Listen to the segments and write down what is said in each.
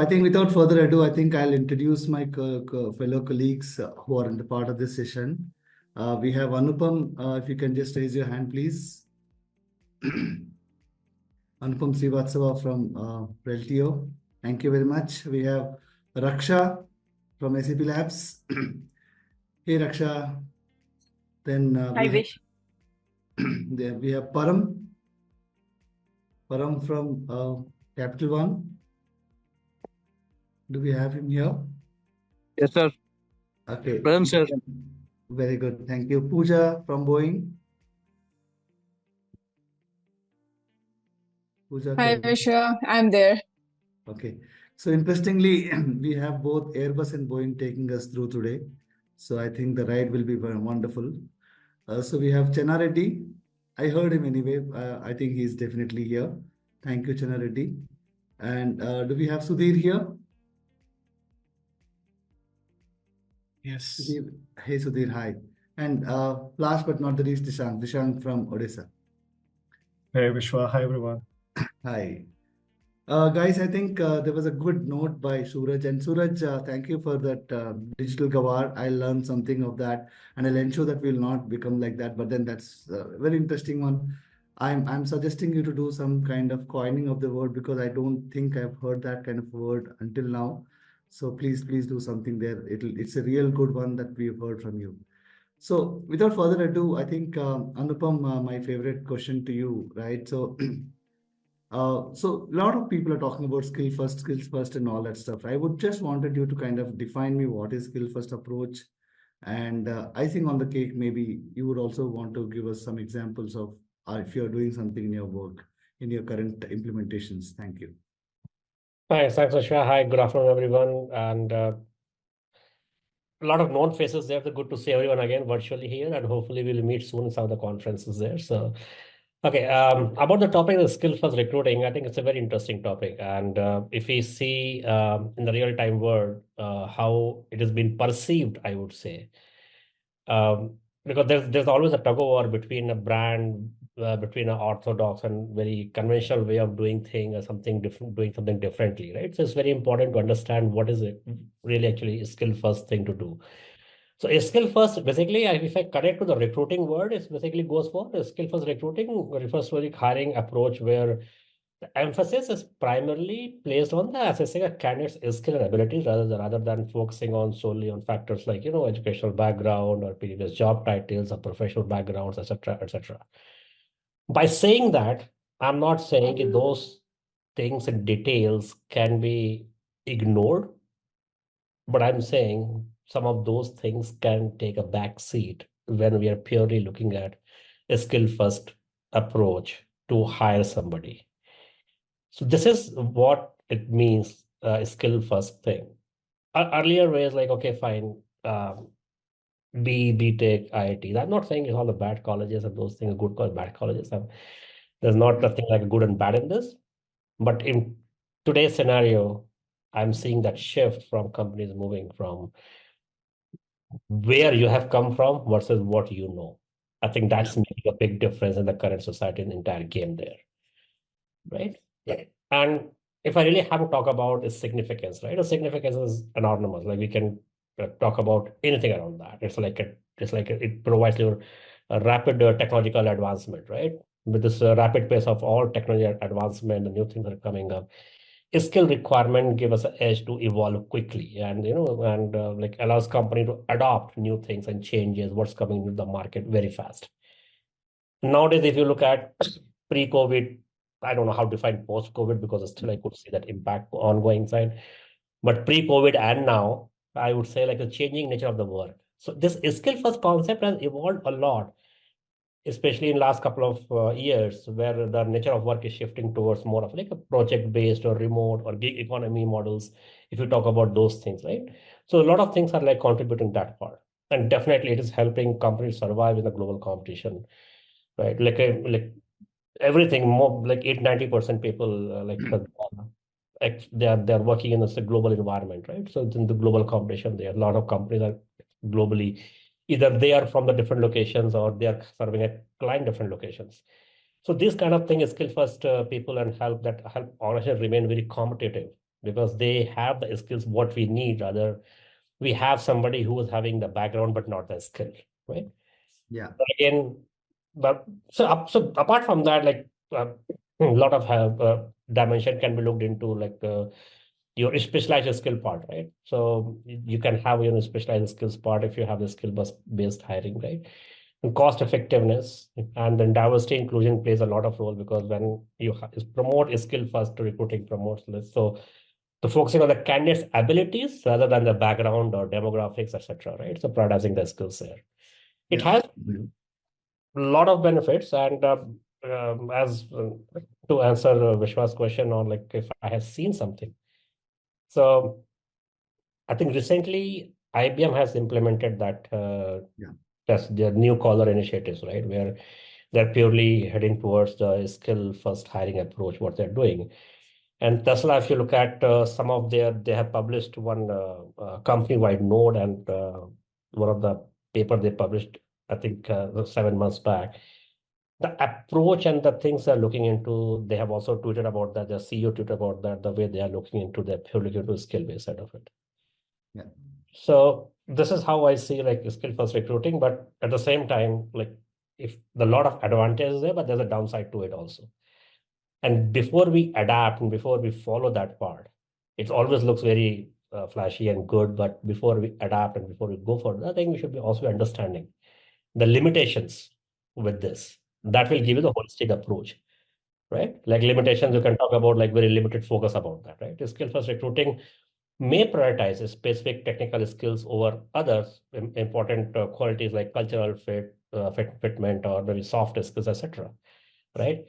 think without further ado, I think I'll introduce my fellow colleagues who are in the part of this session. We have Anupam. If you can just raise your hand, please. Anupam Srivatsava from Reltio. Thank you very much. We have Raksha from SAP Labs. Hey, Raksha. Then Hi, Vish. we have Param. Param from Capital One. Do we have him here? Yes, sir. Okay. Present, sir. Very good. Thank you. Pooja from Boeing. Pooja. Hi, Vish. I'm there. Okay. So interestingly, we have both Airbus and Boeing taking us through today. So I think the ride will be very wonderful. So we have Chena Reddy. I heard him anyway. I think he's definitely here. Thank you, Chena Reddy. And do we have Sudhir here? Yes. Sudhir. Hey, Sudhir. Hi. And last but not the least, Dishank. Dishank from Odisha. Hey, Vishwa. Hi, everyone. Hi. Guys, I think there was a good note by Suraj. And Suraj, thank you for that digital gawar. I learned something of that, and I'll ensure that we'll not become like that. But then that's a very interesting one. I'm suggesting you to do some kind of coining of the word because I don't think I've heard that kind of word until now. So please do something there. It's a real good one that we've heard from you. So without further ado, I think Anupam, my favorite question to you, right? So. So a lot of people are talking about skills first, and all that stuff. I would just wanted you to kind of define me what is skill first approach, and I think on the cake maybe you would also want to give us some examples of if you're doing something in your work in your current implementations. Thank you. Thanks, Ashwa. Hi, good afternoon, everyone, and a lot of known faces there. So good to see everyone again virtually here, and hopefully we'll meet soon in some of the conferences there. So. Okay, about the topic of skill-first recruiting, I think it's a very interesting topic. And if we see in the real-time world how it has been perceived, I would say, because there's always a tug-of-war between a brand, between an orthodox and very conventional way of doing things or something different, doing something differently, right? So it's very important to understand what is it really actually a skill-first thing to do. So a skill first, basically, if I connect to the recruiting word, it basically goes for a skill first recruiting refers to a hiring approach where the emphasis is primarily placed on the assessing a candidate's skill and abilities rather than focusing on solely on factors like, educational background or previous job titles or professional backgrounds, etc., etc. By saying that, I'm not saying that those things and details can be ignored, but I'm saying some of those things can take a back seat when we are purely looking at a skill first approach to hire somebody. So this is what it means, a skill first thing. Earlier ways like, okay, fine, B.Tech, IIT. I'm not saying it's all the bad colleges and those things are good or bad colleges. There's not nothing like good and bad in this. But in today's scenario, I'm seeing that shift from companies moving from where you have come from versus what you know. I think that's making a big difference in the current society and the entire game there, right? Yeah. And if I really have to talk about its significance, right? The significance is enormous. Like we can talk about anything around that. It provides you a rapid technological advancement, right? With this rapid pace of all technology advancement, the new things that are coming up, a skill requirement give us an edge to evolve quickly and like allows company to adopt new things and changes what's coming into the market very fast. Nowadays, if you look at pre-COVID, I don't know how to define post-COVID because still I could see that impact ongoing side. But pre-COVID and now, I would say like the changing nature of the work. So this skill first concept has evolved a lot, especially in last couple of years, where the nature of work is shifting towards more of like a project-based or remote or gig economy models, if you talk about those things, right? So a lot of things are like contributing that part. And definitely it is helping companies survive in the global competition, right? Like everything, more like 80-90% people they're working in a global environment, right? So it's in the global competition, there are a lot of companies are globally either they are from the different locations or they are serving a client different locations. So this kind of thing is skill first people and help organizations remain very competitive because they have the skills what we need. Rather, we have somebody who is having the background but not the skill, right? Yeah. But again, so apart from that, like a lot of dimension can be looked into, like your specialized skill part, right? So you can have your specialized skills part if you have the skill based hiring, right? And cost effectiveness, and then diversity inclusion plays a lot of role, because when you promote a skill first to recruiting promotes list. So focusing on the candidate's abilities rather than the background or demographics, etc., right? So prioritizing the skills there. It Yeah. has a lot of benefits, and as to answer Vishwa's question on like if I have seen something. So I think recently IBM has implemented that Yeah. that's their new collar initiatives, right? Where they're purely heading towards the skill first hiring approach, what they're doing. And Tesla, if you look at some of they have published one company-wide node, and one of the paper they published, I think 7 months back. The approach and the things they're looking into, they have also tweeted about that. The CEO tweeted about that, the way they are looking into the purely into skill-based side of it. Yeah. So this is how I see like skill first recruiting, but at the same time, like if the lot of advantages there, but there's a downside to it also. And before we adapt and before we follow that part, it always looks very flashy and good. But before we adapt and before we go for that, I think we should be also understanding the limitations with this. That will give you the holistic approach, right? Like limitations, you can talk about like very limited focus about that, right? Skill first recruiting may prioritize specific technical skills over others, important qualities like cultural fitment, or maybe soft skills, etc. Right?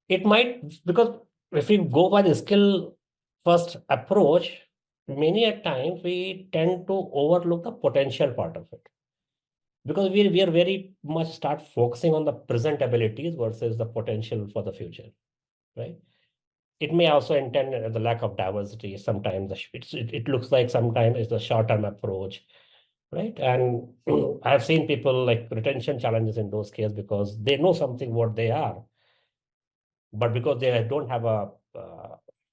It might, because if we go by the skill first approach, many a times we tend to overlook the potential part of it, because we are very much start focusing on the present abilities versus the potential for the future, right? It may also intend the lack of diversity. Sometimes it looks like sometimes it's a short-term approach, right? And I've seen people like retention challenges in those cases because they know something what they are, but because they don't have a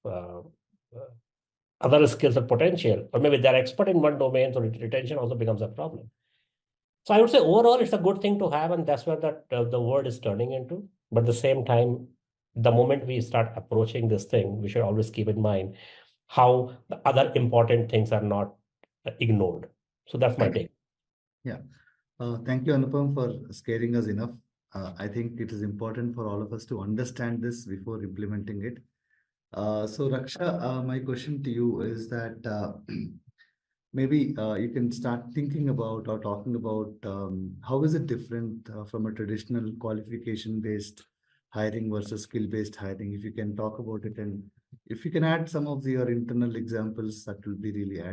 uh, other skills or potential, or maybe they're expert in one domain, so retention also becomes a problem. So I would say overall, it's a good thing to have, and that's where the world is turning into. But at the same time, the moment we start approaching this thing, we should always keep in mind how the other important things are not ignored. So that's my take. Yeah. Thank you, Anupam, for scaring us enough. I think it is important for all of us to understand this before implementing it. So, Raksha, my question to you is that maybe you can start thinking about or talking about how is it different from a traditional qualification-based hiring versus skill-based hiring? If you can talk about it, and if you can add some of your internal examples, that will be really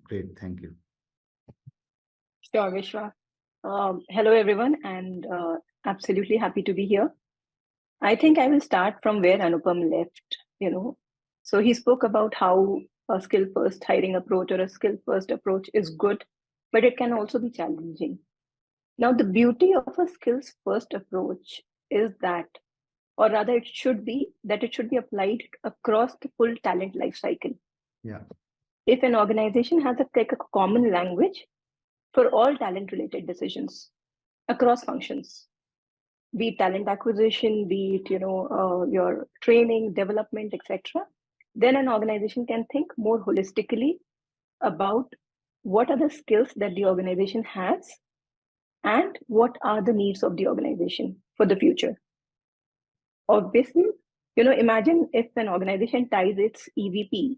great. Thank you. Sure, Vishwa. Hello, everyone, and absolutely happy to be here. I think I will start from where Anupam left. So he spoke about how a skill first hiring approach or a skill first approach is good, but it can also be challenging. Now, the beauty of a skills first approach is that, or rather, it should be applied across the full talent life cycle. Yeah. If an organization has a common language for all talent related decisions across functions, be it talent acquisition, be it your training, development, etc., then an organization can think more holistically about what are the skills that the organization has and what are the needs of the organization for the future. Obviously, imagine if an organization ties its EVP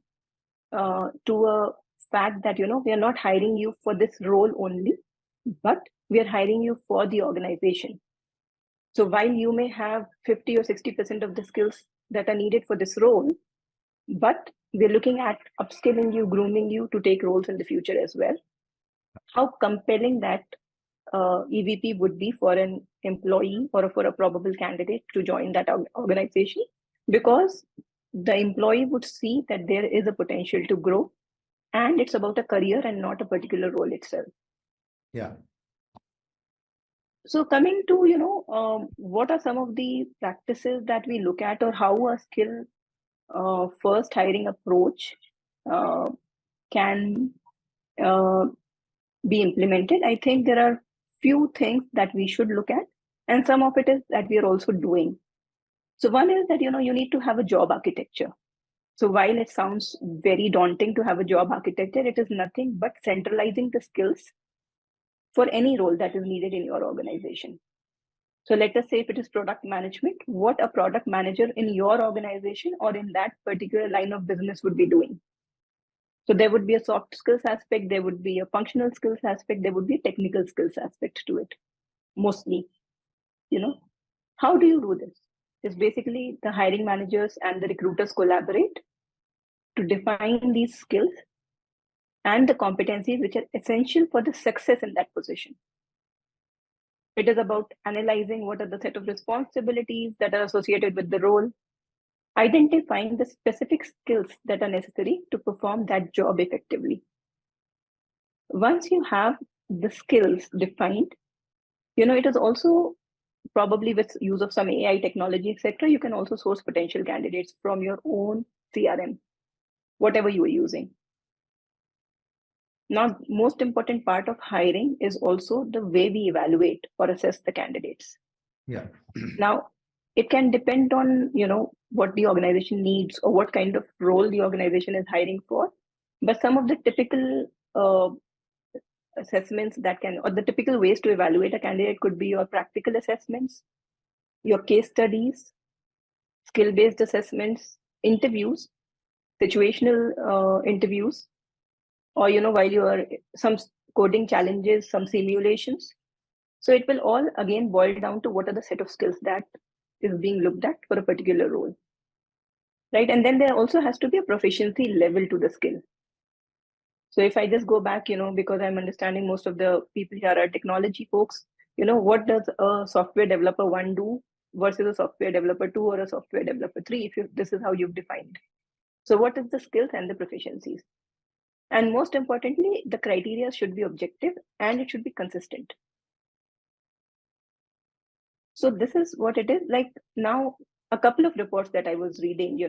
to a fact that we are not hiring you for this role only, but we are hiring you for the organization. So while you may have 50 or 60% of the skills that are needed for this role, but we're looking at upskilling you, grooming you to take roles in the future as well. How compelling that EVP would be for an employee or for a probable candidate to join that organization, because the employee would see that there is a potential to grow, and it's about a career and not a particular role itself. Yeah. So coming to, what are some of the practices that we look at, or how a skill first hiring approach can be implemented, I think there are few things that we should look at, and some of it is that we are also doing. So one is that, you need to have a job architecture. So while it sounds very daunting to have a job architecture, it is nothing but centralizing the skills for any role that is needed in your organization. So let us say if it is product management, what a product manager in your organization or in that particular line of business would be doing. So there would be a soft skills aspect, there would be a functional skills aspect, there would be a technical skills aspect to it, mostly. How do you do this? It's basically the hiring managers and the recruiters collaborate to define these skills and the competencies which are essential for the success in that position. It is about analyzing what are the set of responsibilities that are associated with the role, identifying the specific skills that are necessary to perform that job effectively. Once you have the skills defined, it is also probably with use of some AI technology, etc., you can also source potential candidates from your own CRM, whatever you are using. Now, most important part of hiring is also the way we evaluate or assess the candidates. Yeah. Now, it can depend on, what the organization needs or what kind of role the organization is hiring for. But some of the typical assessments or the typical ways to evaluate a candidate could be your practical assessments, your case studies, skill-based assessments, interviews, situational interviews, or, while you are some coding challenges, some simulations. So it will all again boil down to what are the set of skills that is being looked at for a particular role, right? And then there also has to be a proficiency level to the skill. So if I just go back, because I'm understanding most of the people here are technology folks, what does a software developer 1 do versus a software developer 2 or a software developer 3, if this is how you've defined. So what is the skills and the proficiencies? And most importantly, the criteria should be objective and it should be consistent. So this is what it is. Like now, a couple of reports that I was reading,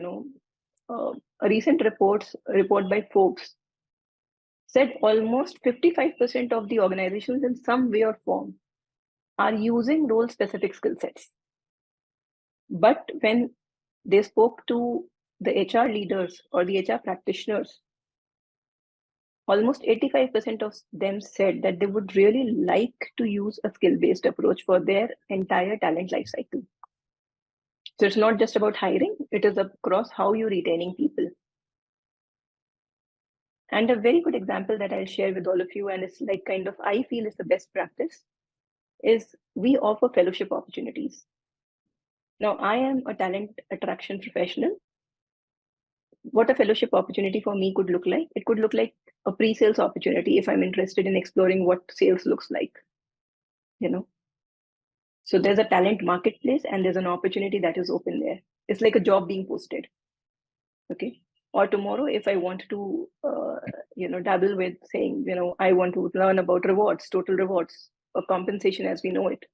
a recent report by Forbes said almost 55% of the organizations in some way or form are using role-specific skill sets. But when they spoke to the HR leaders or the HR practitioners, almost 85% of them said that they would really like to use a skill-based approach for their entire talent lifecycle. So it's not just about hiring, it is across how you're retaining people. And a very good example that I'll share with all of you, and it's like kind of, I feel is the best practice, is we offer fellowship opportunities. Now, I am a talent attraction professional. What a fellowship opportunity for me could look like, it could look like a pre-sales opportunity if I'm interested in exploring what sales looks like, So there's a talent marketplace and there's an opportunity that is open there. It's like a job being posted, okay? Or tomorrow, if I want to, dabble with saying, I want to learn about rewards, total rewards, or compensation as we know it,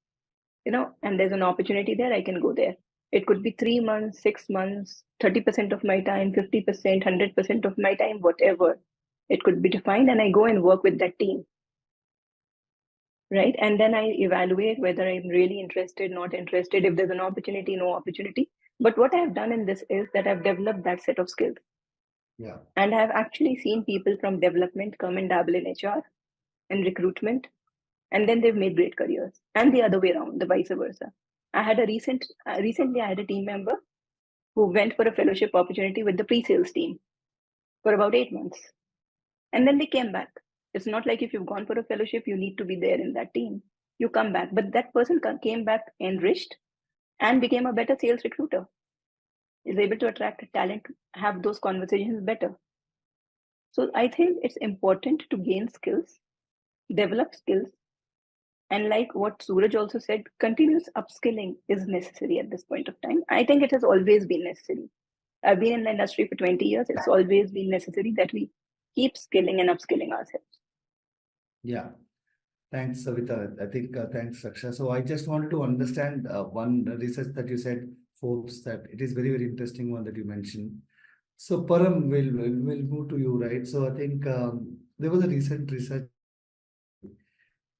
and there's an opportunity there, I can go there. It could be 3 months, 6 months, 30% of my time, 50%, 100% of my time, whatever. It could be defined, and I go and work with that team, right? And then I evaluate whether I'm really interested, not interested, if there's an opportunity, no opportunity. But what I've done in this is that I've developed that set of skills. Yeah. And I've actually seen people from development come and dabble in HR and recruitment, and then they've made great careers. And the other way around, the vice versa. I had recently I had a team member who went for a fellowship opportunity with the pre-sales team for about 8 months. And then they came back. It's not like if you've gone for a fellowship, you need to be there in that team. You come back, but that person came back enriched and became a better sales recruiter, is able to attract talent, have those conversations better. So I think it's important to gain skills, develop skills, and like what Suraj also said, continuous upskilling is necessary at this point of time. I think it has always been necessary. I've been in the industry for 20 years. It's always been necessary that we keep skilling and upskilling ourselves. Yeah. Thanks, Savita. I think thanks, Saksha. So I just wanted to understand one research that you said, Forbes, that it is very, very interesting one that you mentioned. So Param, we'll move to you, right? So I think there was a recent research.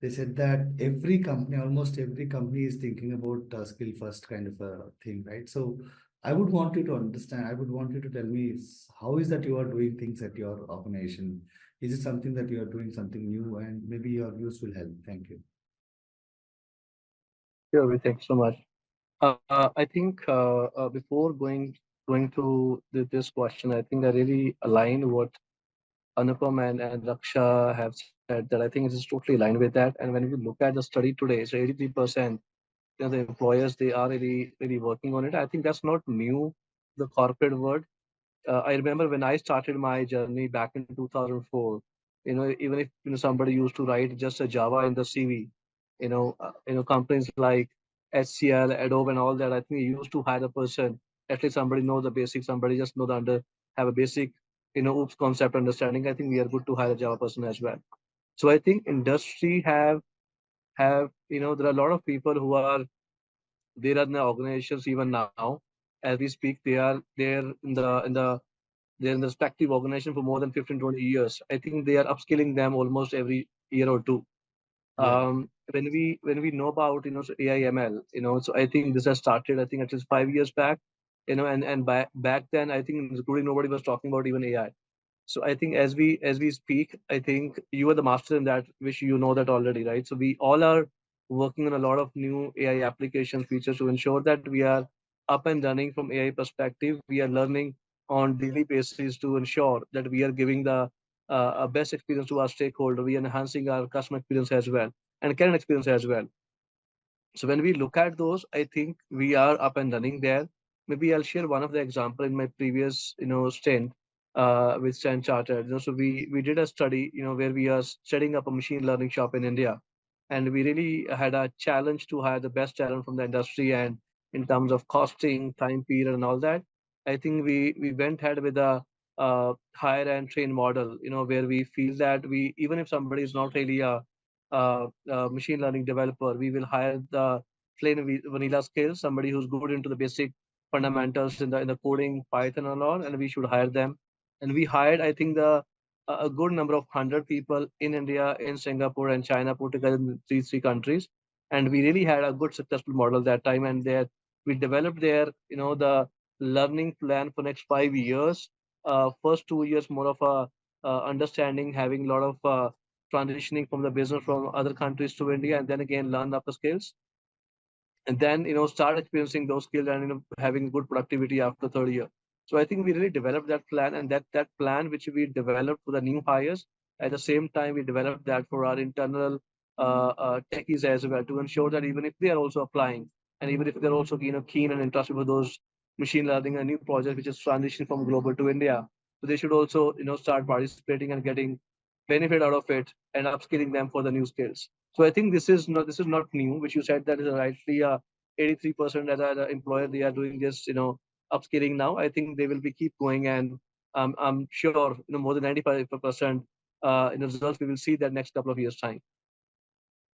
They said that every company, almost every company, is thinking about skill first kind of a thing, right? So I would want you to understand. I would want you to tell me how is that you are doing things at your organization? Is it something that you are doing something new, and maybe your views will help? Thank you. Sure, thanks so much. I think before going to this question, I think I really align what Anupam and Raksha have said, that I think it is totally aligned with that. And when we look at the study today, so 83%, the employers, they are really working on it. I think that's not new, the corporate world. I remember when I started my journey back in 2004, even if somebody used to write just a Java in the CV, companies like HCL, Adobe, and all that, I think you used to hire a person. At least somebody knows the basics, somebody just know have a basic, OOPS concept understanding. I think we are good to hire a Java person as well. So I think industry have there are a lot of people who are there in the organizations even now as we speak. They are there they're in the respective organization for more than 15, 20 years. I think they are upskilling them almost every year or two. Yeah. When we know about so AI ML, so I think this has started, I think at least 5 years back, and back then, I think including nobody was talking about even AI. So I think as we speak, I think you are the master in that, which you know that already, right? So we all are working on a lot of new AI application features to ensure that we are up and running from AI perspective. We are learning on daily basis to ensure that we are giving the best experience to our stakeholder. We are enhancing our customer experience as well and candidate experience as well. So when we look at those, I think we are up and running there. Maybe I'll share one of the example in my previous, stint with Stand Chartered. So we did a study, where we are setting up a machine learning shop in India, and we really had a challenge to hire the best talent from the industry. And in terms of costing, time period, and all that, I think we went ahead with a hire and train model, where we feel that we even if somebody is not really a machine learning developer, we will hire the plain vanilla skills, somebody who's good into the basic fundamentals in the coding, Python and all, and we should hire them. And we hired, I think, a good number of 100 people in India, in Singapore, and China put together in these three countries. And we really had a good successful model that time. And there we developed their, the learning plan for next 5 years. First 2 years more of a understanding, having a lot of transitioning from the business from other countries to India, and then again learn up the skills, and then start experiencing those skills and having good productivity after third year. So I think we really developed that plan, and that plan which we developed for the new hires, at the same time we developed that for our internal techies as well, to ensure that even if they are also applying, and even if they're also keen and interested for those machine learning and new projects which is transition from global to India, so they should also start participating and getting benefit out of it and upskilling them for the new skills. So I think this is not new, which you said that is rightly 83% as an employer they are doing this upskilling now. I think they will be keep going, and I'm sure more than 95% in the results we will see that next couple of years time.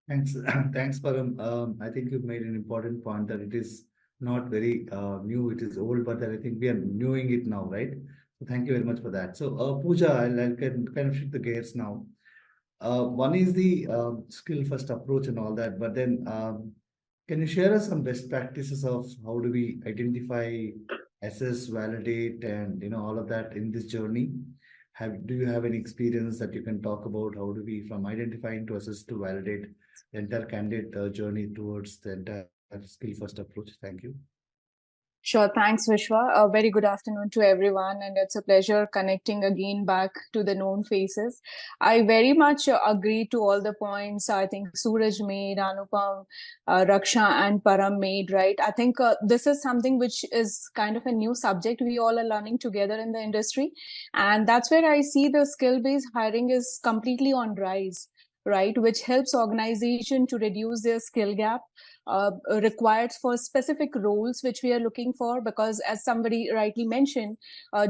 Thanks, thanks, Param. I think you've made an important point that it is not very new, it is old, but that I think we are knowing it now, right? So thank you very much for that. So, Pooja, I'll kind of shift the gears now. One is the skill first approach and all that, but then can you share us some best practices of how do we identify, assess, validate, and all of that in this journey? Do you have any experience that you can talk about? How do we from identifying to assess to validate the entire candidate journey towards the entire skill first approach? Thank you. Sure. Thanks, Vishwa. A very good afternoon to everyone. And it's a pleasure connecting again back to the known faces. I very much agree to all the points I think Suraj made, Anupam, Raksha and Param made, right? I think this is something which is kind of a new subject we all are learning together in the industry. And that's where I see the skill-based hiring is completely on rise, right? Which helps organization to reduce their skill gap required for specific roles which we are looking for, because as somebody rightly mentioned,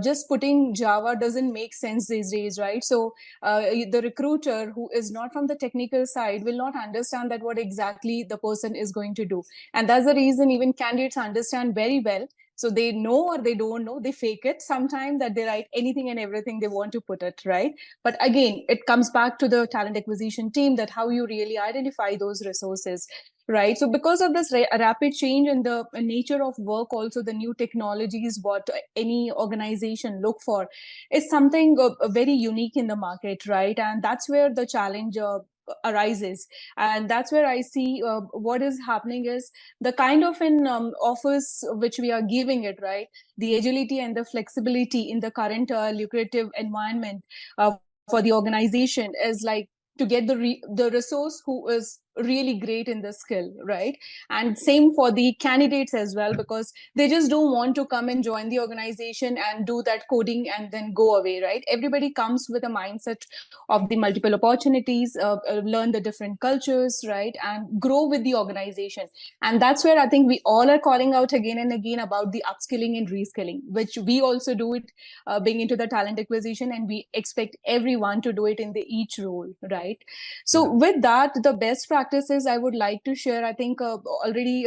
just putting Java doesn't make sense these days, right? So the recruiter who is not from the technical side will not understand that what exactly the person is going to do. And that's the reason even candidates understand very well So they know or they don't know, they fake it sometimes, that they write anything and everything they want to put it, right? But again, it comes back to the talent acquisition team, that how you really identify those resources, right? So because of this rapid change in the nature of work, also the new technologies, what any organization look for is something very unique in the market, right? And that's where the challenge arises. And that's where I see what is happening is the kind of an office which we are giving it, right? The agility and the flexibility in the current lucrative environment for the organization is like to get the resource who is really great in the skill, right? And same for the candidates as well, because they just don't want to come and join the organization and do that coding and then go away, right? Everybody comes with a mindset of the multiple opportunities, learn the different cultures, right? And grow with the organization. And that's where I think we all are calling out again and again about the upskilling and reskilling, which we also do it being into the talent acquisition, and we expect everyone to do it in the each role, right? So with that, the best practices I would like to share, I think already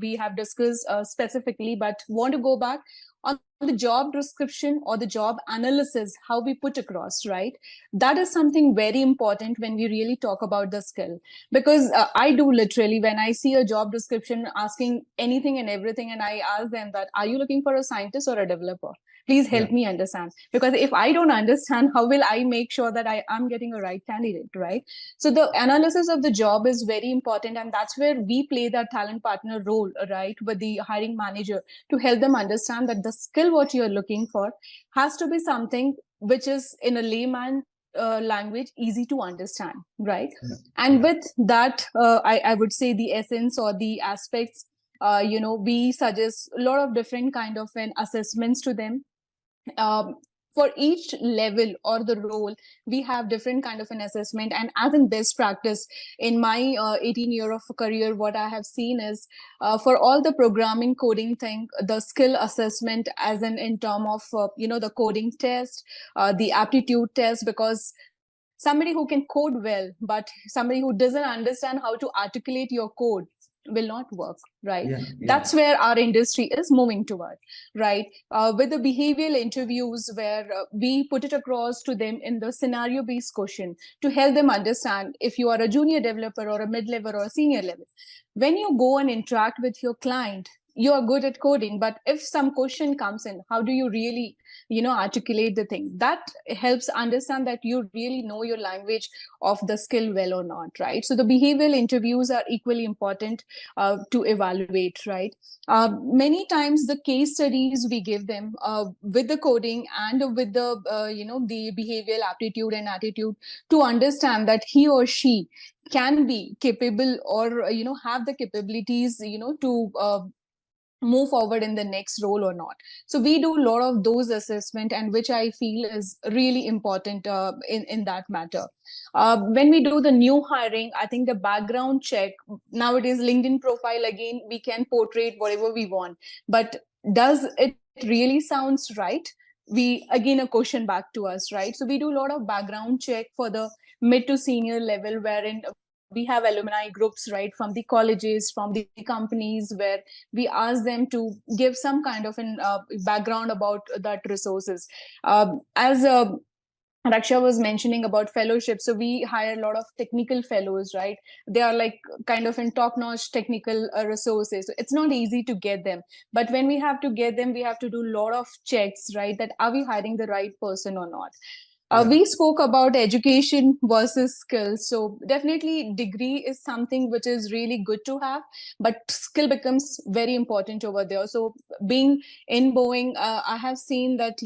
we have discussed specifically, but want to go back on the job description or the job analysis, how we put across, right? That is something very important when we really talk about the skill. Because I do literally, when I see a job description asking anything and everything, and I ask them that, are you looking for a scientist or a developer? Please help me understand. Because if I don't understand, how will I make sure that I am getting a right candidate, right? So the analysis of the job is very important. And that's where we play that talent partner role, right? With the hiring manager, to help them understand that the skill what you're looking for has to be something which is in a layman language easy to understand, right? And with that, I would say the essence or the aspects, we suggest a lot of different kind of an assessments to them. For each level or the role, we have different kind of an assessment. And as in best practice, in my 18 year of career, what I have seen is for all the programming coding thing, the skill assessment as in term of the coding test, the aptitude test, because somebody who can code well, but somebody who doesn't understand how to articulate your code will not work, right? That's where our industry is moving toward, right? With the behavioral interviews, where we put it across to them in the scenario based question to help them understand if you are a junior developer or a mid level or a senior level. When you go and interact with your client, you are good at coding, but if some question comes in, how do you really articulate the thing? That helps understand that you really know your language of the skill well or not, right? So the behavioral interviews are equally important to evaluate, right? Many times the case studies we give them with the coding and with the the behavioral aptitude and attitude, to understand that he or she can be capable or have the capabilities to move forward in the next role or not. So we do a lot of those assessment, and which I feel is really important in that matter. When we do the new hiring, I think the background check, nowadays LinkedIn profile, again, we can portray whatever we want, but does it really sounds right? We again a question back to us, right? So we do a lot of background check for the mid to senior level, wherein we have alumni groups, right, from the colleges, from the companies, where we ask them to give some kind of an background about that resources. As Raksha was mentioning about fellowship, so we hire a lot of technical fellows, right? They are like kind of in top-notch technical resources. So it's not easy to get them, but when we have to get them, we have to do a lot of checks, right? That are we hiring the right person or not? We spoke about education versus skills. So definitely degree is something which is really good to have, but skill becomes very important over there. So being in Boeing, I have seen that,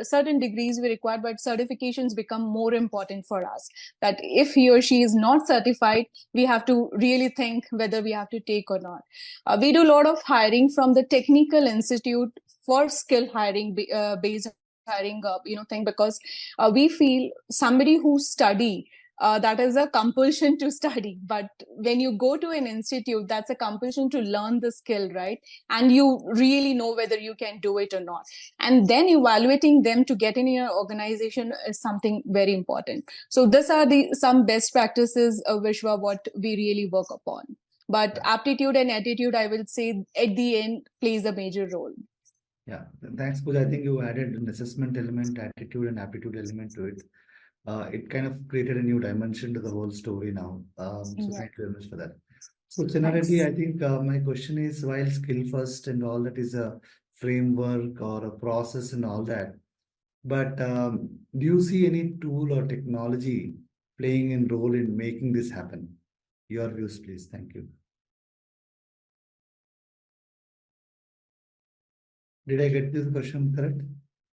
certain degrees we require, but certifications become more important for us. That if he or she is not certified, we have to really think whether we have to take or not. We do a lot of hiring from the technical institute for skill hiring based hiring thing, because we feel somebody who study, that is a compulsion to study, but when you go to an institute, that's a compulsion to learn the skill, right? And you really know whether you can do it or not, and then evaluating them to get in your organization is something very important. So these are some best practices, Vishwa, what we really work upon. But aptitude and attitude, I will say, at the end, plays a major role. Yeah, thanks, Pooja. I think you added an assessment element, attitude, and aptitude element to it. It kind of created a new dimension to the whole story now. So Yeah. thank you very much for that. So generally, I think my question is, while skill first and all that is a framework or a process and all that, but do you see any tool or technology playing a role in making this happen? Your views, please. Thank you. Did I get this question correct?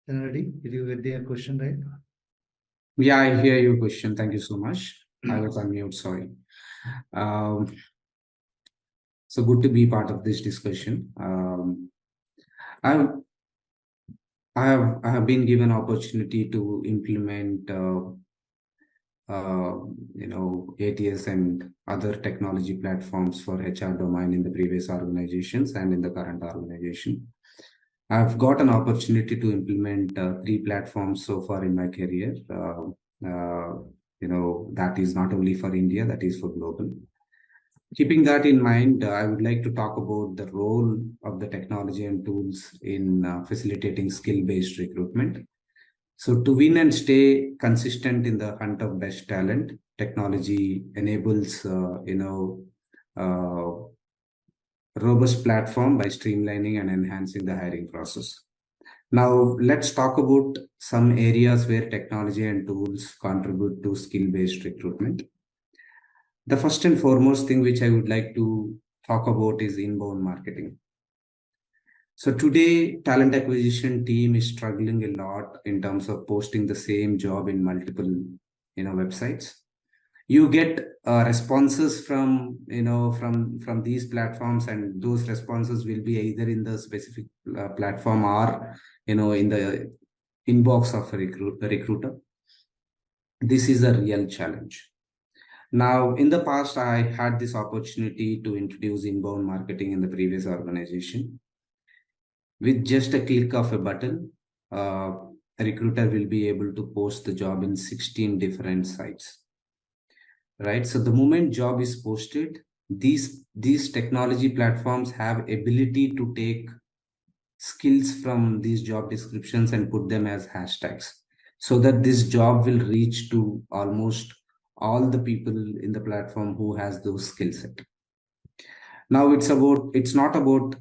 Generally, did you get the question right? Yeah, I hear your question. Thank you so much. I was on mute, sorry. So good to be part of this discussion. I have been given opportunity to implement ATS and other technology platforms for HR domain in the previous organizations and in the current organization. I've got an opportunity to implement 3 platforms so far in my career. That is not only for India, that is for global. Keeping that in mind, I would like to talk about the role of the technology and tools in facilitating skill-based recruitment. So to win and stay consistent in the hunt of best talent, technology enables, robust platform by streamlining and enhancing the hiring process. Now, let's talk about some areas where technology and tools contribute to skill-based recruitment. The first and foremost thing which I would like to talk about is inbound marketing. So today, talent acquisition team is struggling a lot in terms of posting the same job in multiple, websites. You get responses from these platforms, and those responses will be either in the specific platform or in the inbox of a recruiter. This is a real challenge. Now, in the past, I had this opportunity to introduce inbound marketing in the previous organization. With just a click of a button, a recruiter will be able to post the job in 16 different sites. Right? So the moment job is posted, these technology platforms have ability to take skills from these job descriptions and put them as hashtags, so that this job will reach to almost all the people in the platform who has those skill set. Now it's not about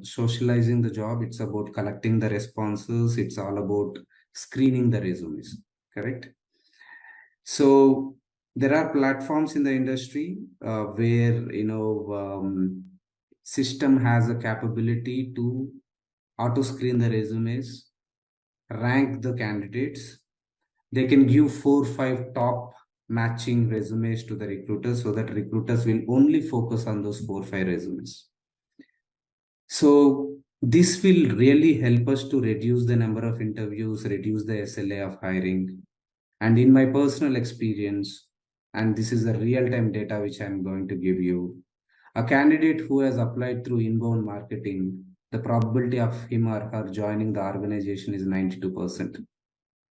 socializing the job. It's about collecting the responses. It's all about screening the resumes. Correct. So there are platforms in the industry where system has a capability to auto screen the resumes, rank the candidates. They can give 4 or 5 top matching resumes to the recruiters, so that recruiters will only focus on those 4 or 5 resumes. So this will really help us to reduce the number of interviews, reduce the SLA of hiring. And in my personal experience, and this is the real-time data which I'm going to give you, a candidate who has applied through inbound marketing, the probability of him or her joining the organization is 92%.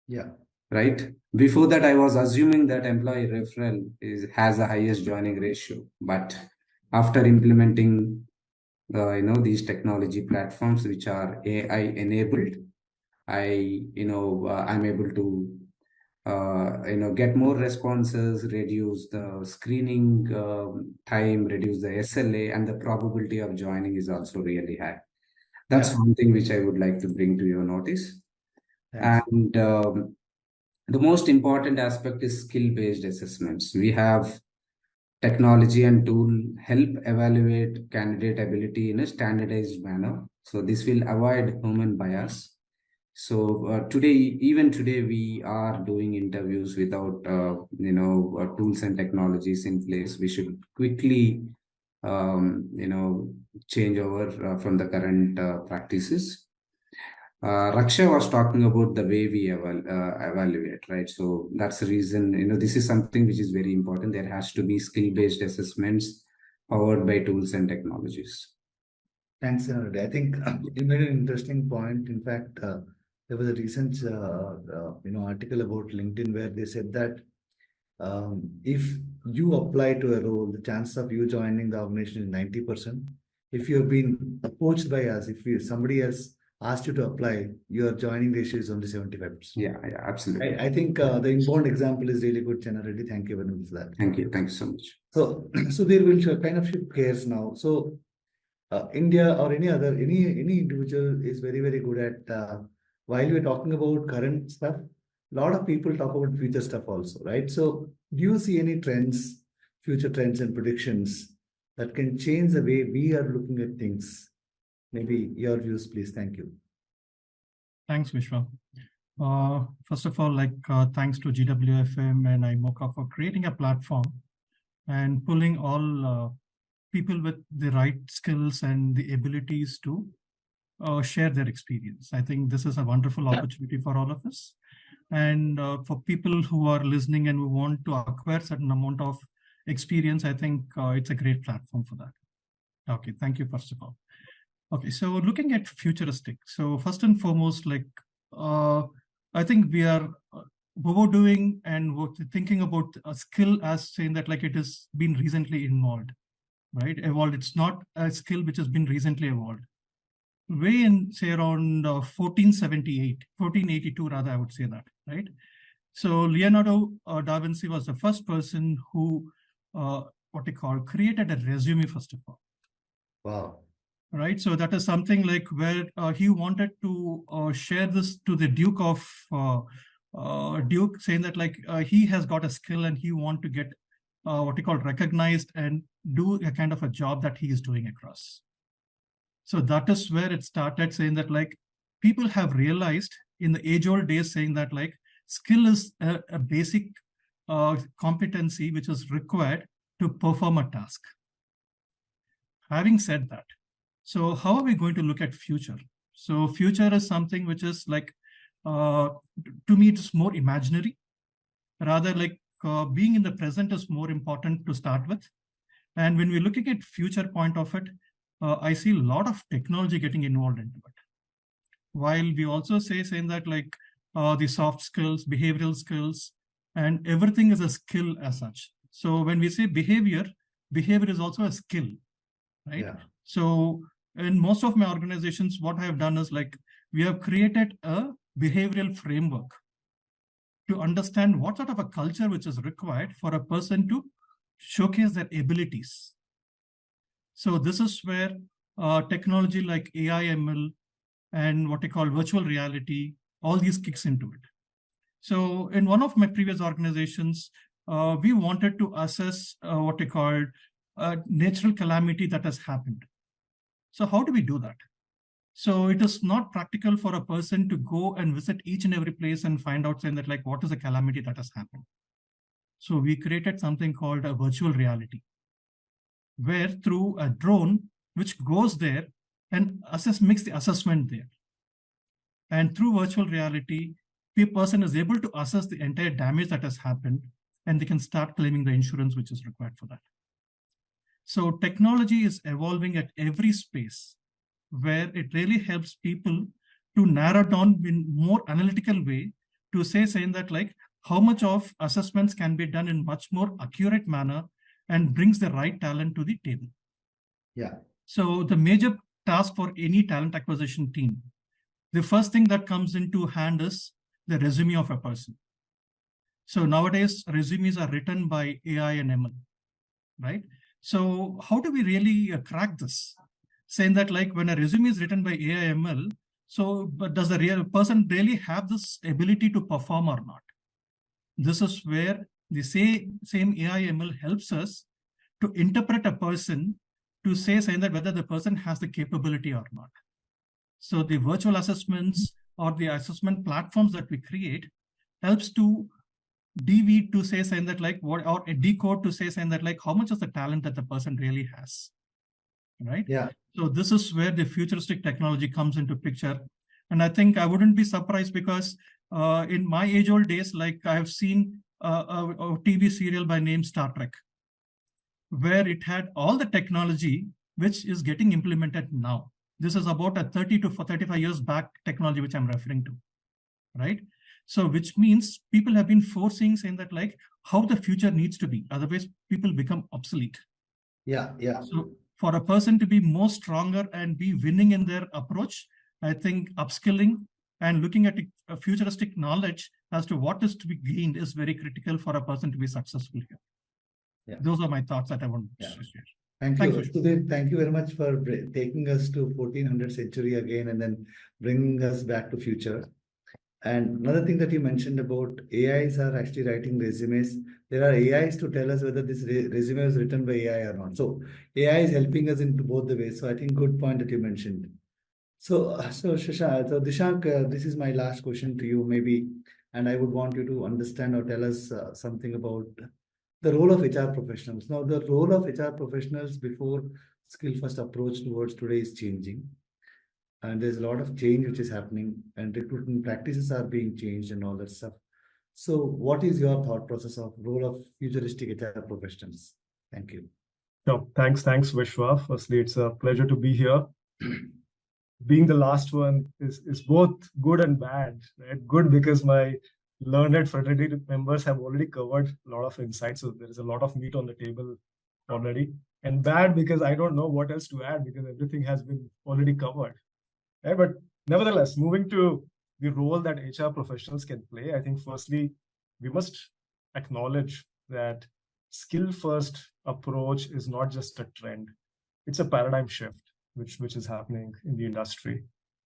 Yeah. Right? Before that, I was assuming that employee referral has the highest joining ratio. But after implementing these technology platforms which are AI enabled, I'm able to get more responses, reduce the screening time, reduce the SLA, and the probability of joining is also really high. That's one thing which I would like to bring to your notice. Thanks. And the most important aspect is skill-based assessments. We have technology and tool help evaluate candidate ability in a standardized manner. So this will avoid human bias. So even today, we are doing interviews without, tools and technologies in place. We should quickly, change over from the current practices. Raksha was talking about the way we evaluate, right? So that's the reason, this is something which is very important. There has to be skill-based assessments powered by tools and technologies. Thanks, Reddy. I think you made an interesting point. In fact, there was a recent article about LinkedIn where they said that if you apply to a role, the chance of you joining the organization is 90%. If you have been approached by us, somebody else asked you to apply, your joining ratio is only 75%. Yeah, absolutely. I think the inbound example is really good, Chenna Reddy. Thank you very much for that. Thank you so much. So there will kind of shift gears now. So India or any individual is very, very good at, while we're talking about current stuff, a lot of people talk about future stuff also, right? So do you see any trends, future trends and predictions that can change the way we are looking at things? Maybe your views, please. Thank you. Thanks, Vishwa. First of all, thanks to GWFM and iMocha for creating a platform and pulling all people with the right skills and the abilities to share their experience. I think this is a wonderful opportunity for all of us. And for people who are listening and who want to acquire certain amount of experience, I think it's a great platform for that. Okay, thank you, first of all. Okay, so looking at futuristic. So first and foremost, I think we are overdoing and thinking about a skill as saying that it has been recently evolved, right? It's not a skill which has been recently evolved. Way in, say, around 1482 rather, I would say that, right? So Leonardo da Vinci was the first person who, created a resume, first of all. Wow. Right, so that is something where he wanted to share this to the Duke of Duke, saying that he has got a skill and he want to get recognized and do a kind of a job that he is doing across. So that is where it started, saying that people have realized in the age-old days, saying that skill is a basic competency which is required to perform a task. Having said that, so how are we going to look at future? So future is something which is to me, it's more imaginary. Rather being in the present is more important to start with. And when we're looking at future point of it, I see a lot of technology getting involved into it. While we also saying that the soft skills, behavioral skills, and everything is a skill as such. So when we say behavior is also a skill, right? Yeah. So in most of my organizations, what I have done is we have created a behavioral framework to understand what sort of a culture which is required for a person to showcase their abilities. So this is where technology like AI, ML, and what I call virtual reality, all these kicks into it. So in one of my previous organizations, we wanted to assess what I called a natural calamity that has happened. So how do we do that? So it is not practical for a person to go and visit each and every place and find out saying that what is a calamity that has happened. So we created something called a virtual reality, where through a drone which goes there and makes the assessment there. And through virtual reality, the person is able to assess the entire damage that has happened, and they can start claiming the insurance which is required for that. So technology is evolving at every space, where it really helps people to narrow down in more analytical way to saying that how much of assessments can be done in much more accurate manner and brings the right talent to the table. Yeah. So the major task for any talent acquisition team, the first thing that comes into hand is the resume of a person. So nowadays, resumes are written by AI and ML, right? So how do we really crack this? Saying that when a resume is written by AI ML, but does the real person really have this ability to perform or not? This is where the same AI ML helps us to interpret a person to saying that whether the person has the capability or not. So the virtual assessments or the assessment platforms that we create helps to DV to saying that or a decode to saying that how much is the talent that the person really has, right? Yeah. So this is where the futuristic technology comes into picture. And I think I wouldn't be surprised because in my age-old days, I have seen a TV serial by name Star Trek, where it had all the technology which is getting implemented now. This is about a 30 to 35 years back technology which I'm referring to, right? So which means people have been saying that how the future needs to be. Otherwise, people become obsolete. Yeah. So for a person to be more stronger and be winning in their approach, I think upskilling and looking at a futuristic knowledge as to what is to be gained is very critical for a person to be successful here. Yeah. Those are my thoughts that I want to share. Thank Thanks, you. Vishwa. Sudhir, thank you very much for taking us to 1400 century again and then bringing us back to future. And another thing that you mentioned about AIs are actually writing resumes. There are AIs to tell us whether this resume is written by AI or not. So AI is helping us into both the ways. So I think good point that you mentioned. So Dishank, this is my last question to you, maybe, and I would want you to understand or tell us something about the role of HR professionals. Now, the role of HR professionals before skill-first approach towards today is changing, and there's a lot of change which is happening, and recruitment practices are being changed and all that stuff. So, what is your thought process of role of futuristic HR professionals? Thank you. No, thanks, Vishwa. Firstly, it's a pleasure to be here. Being the last one is both good and bad, right? Good because my learned fraternity members have already covered a lot of insights, so there is a lot of meat on the table already. And bad because I don't know what else to add because everything has been already covered. Right? But nevertheless, moving to the role that HR professionals can play, I think firstly, we must acknowledge that skill-first approach is not just a trend, it's a paradigm shift which is happening in the industry.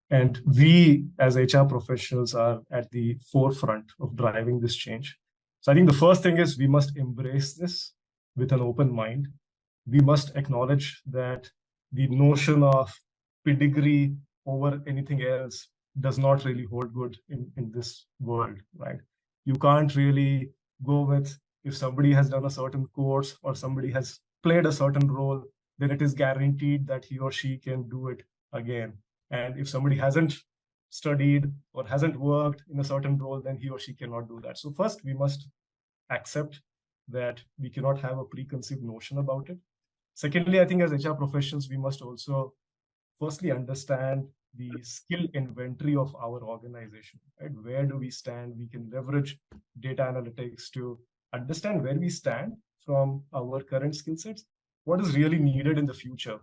And we as HR professionals are at the forefront of driving this change. So I think the first thing is we must embrace this with an open mind. We must acknowledge that the notion of pedigree over anything else does not really hold good in this world, right? You can't really go with if somebody has done a certain course or somebody has played a certain role, then it is guaranteed that he or she can do it again. And if somebody hasn't studied or hasn't worked in a certain role, then he or she cannot do that. So first, we must accept that we cannot have a preconceived notion about it. Secondly, I think as HR professionals, we must also firstly understand the skill inventory of our organization, right? Where do we stand? We can leverage data analytics to understand where we stand from our current skill sets, what is really needed in the future,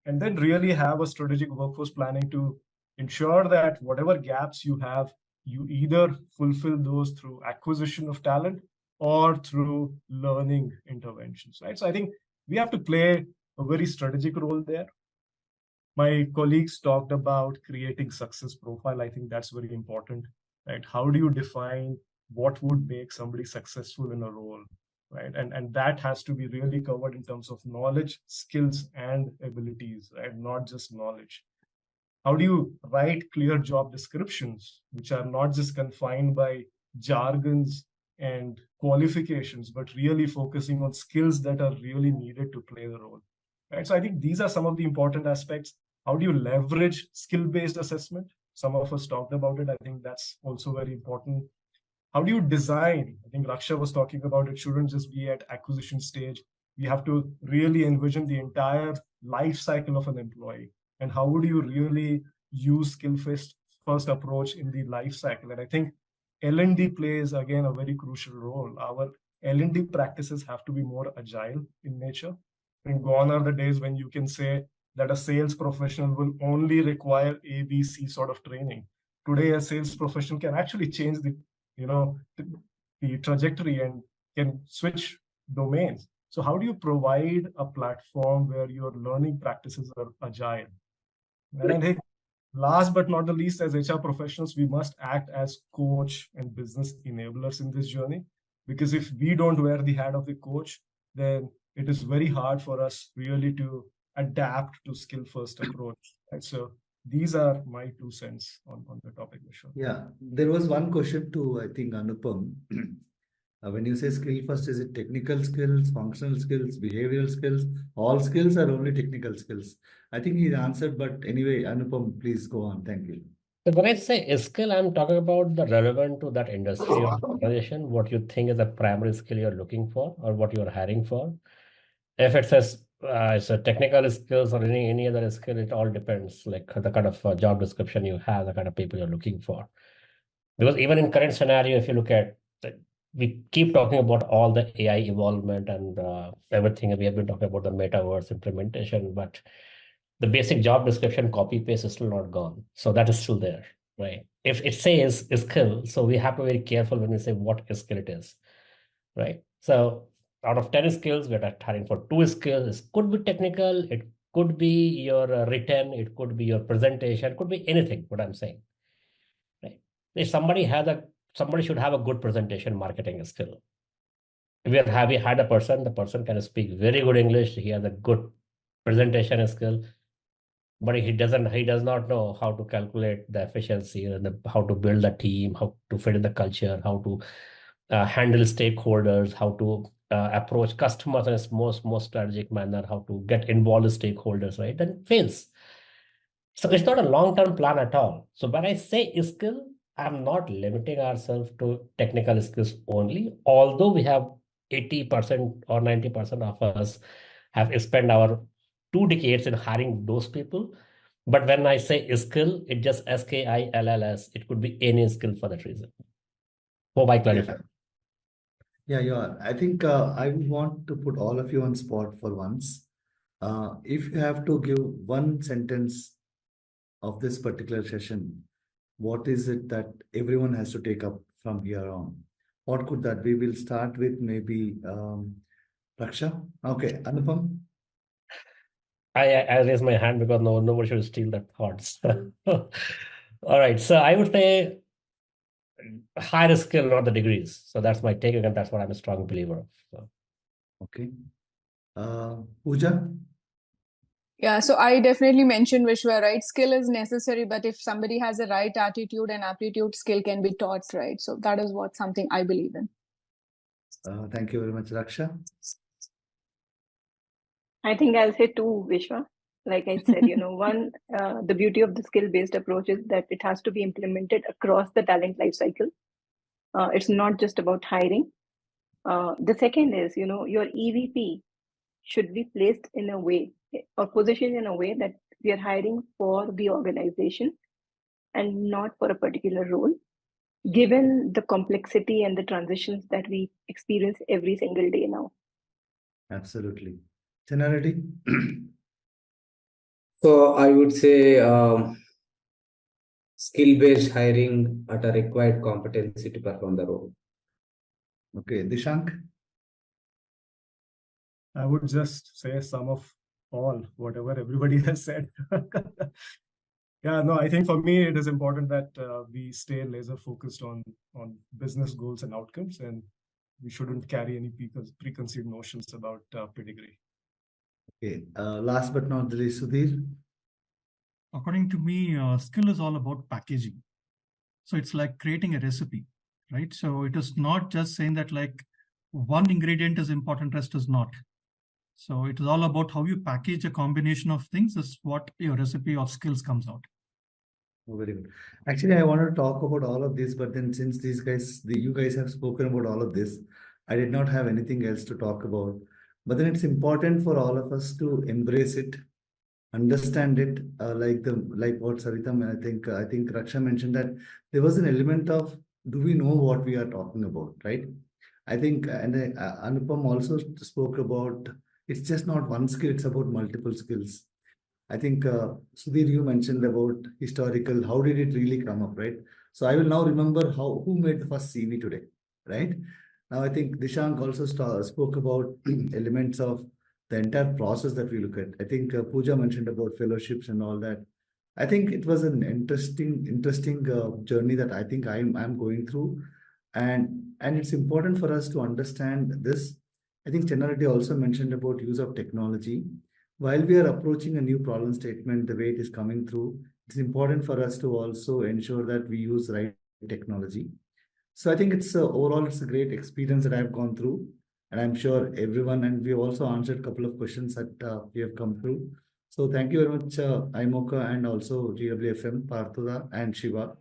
and then really have a strategic workforce planning to ensure that whatever gaps you have, you either fulfill those through acquisition of talent or through learning interventions, right? So I think we have to play a very strategic role there. My colleagues talked about creating success profile. I think that's very important, right? How do you define what would make somebody successful in a role, right? And that has to be really covered in terms of knowledge, skills, and abilities, right? Not just knowledge. How do you write clear job descriptions, which are not just confined by jargons and qualifications, but really focusing on skills that are really needed to play the role, right? So I think these are some of the important aspects. How do you leverage skill-based assessment? Some of us talked about it. I think that's also very important. How do you design? I think Raksha was talking about it shouldn't just be at acquisition stage. We have to really envision the entire life cycle of an employee. And how would you really use skill-first approach in the life cycle? And I think L&D plays, again, a very crucial role. Our L&D practices have to be more agile in nature. And gone are the days when you can say that a sales professional will only require A, B, C sort of training. Today, a sales professional can actually change the trajectory and can switch domains. So how do you provide a platform where your learning practices are agile? And I think last but not the least, as HR professionals, we must act as coach and business enablers in this journey. Because if we don't wear the hat of the coach, then it is very hard for us really to adapt to skill-first approach. Right? So these are my 2 cents on the topic, Vishwa. Yeah, there was one question to, I think, Anupam. When you say skill first, is it technical skills, functional skills, behavioral skills, all skills or only technical skills? I think he answered, but anyway, Anupam, please go on. Thank you. So when I say skill, I'm talking about the relevant to that industry or organization, what you think is the primary skill you're looking for or what you're hiring for. If it says it's a technical skills or any other skill, it all depends, like the kind of job description you have, the kind of people you're looking for. Because even in current scenario, if you look at we keep talking about all the AI involvement and everything. We have been talking about the metaverse implementation, but the basic job description copy paste is still not gone. So that is still there, right? If it says skill, so we have to be very careful when we say what skill it is, right? So out of 10 skills, we're hiring for 2 skills. It could be technical, it could be your written, it could be your presentation, it could be anything, what I'm saying, right? If somebody should have a good presentation marketing skill. If we had a person, the person can speak very good English, he has a good presentation skill, but he does not know how to calculate the efficiency and how to build a team, how to fit in the culture, how to handle stakeholders, how to approach customers in a most strategic manner, how to get involved with stakeholders, right? Then it fails. So it's not a long-term plan at all. So when I say skill, I'm not limiting ourselves to technical skills only, although we have 80% or 90% of us have spent our 2 decades in hiring those people. But when I say skill, it just SKILLS. It could be any skill for that reason. Hope I clarified. Yeah, you are. I think I want to put all of you on spot for once. If you have to give one sentence of this particular session, what is it that everyone has to take up from here on? What could that be? We'll start with maybe Raksha. Okay, Anupam. I raise my hand because nobody should steal that thoughts. All right, so I would say higher skill, not the degrees. So that's my take, and that's what I'm a strong believer of. So. Okay. Pooja? Yeah, so I definitely mentioned Vishwa, right? Skill is necessary, but if somebody has a right attitude and aptitude, skill can be taught, right? So that is what something I believe in. Thank you very much, Raksha. I think I'll say 2, Vishwa. Like I said, one, the beauty of the skill-based approach is that it has to be implemented across the talent lifecycle. It's not just about hiring. The second is, your EVP should be placed in a way or positioned in a way that we are hiring for the organization and not for a particular role, given the complexity and the transitions that we experience every single day now. Absolutely. Generality? So I would say skill-based hiring at a required competency to perform the role. Okay, Dishank? I would just say some of all, whatever everybody has said. Yeah, no, I think for me, it is important that we stay laser focused on business goals and outcomes, and we shouldn't carry any preconceived notions about pedigree. Okay, last but not the least, Sudhir? According to me, skill is all about packaging. So it's like creating a recipe, right? So it is not just saying that like one ingredient is important, rest is not. So it is all about how you package a combination of things is what your recipe of skills comes out. Oh, very good. Actually, I wanted to talk about all of this, but then since you guys have spoken about all of this, I did not have anything else to talk about. But then it's important for all of us to embrace it, understand it, like what Sarita, I think Raksha mentioned that there was an element of do we know what we are talking about, right? I think, and Anupam also spoke about it's just not one skill; it's about multiple skills. I think Sudhir, you mentioned about historical. How did it really come up, right? So I will now remember who made the first CV today, right? Now I think Dishank also spoke about elements of the entire process that we look at. I think Pooja mentioned about fellowships and all that. I think it was an interesting journey that I think I'm going through, and it's important for us to understand this. I think Chennareddy also mentioned about use of technology. While we are approaching a new problem statement, the way it is coming through, it's important for us to also ensure that we use right technology. So I think it's overall it's a great experience that I've gone through, and I'm sure everyone. And we also answered a couple of questions that we have come through. So thank you very much, iMocha and also GWFM, Parthuda and Shiva.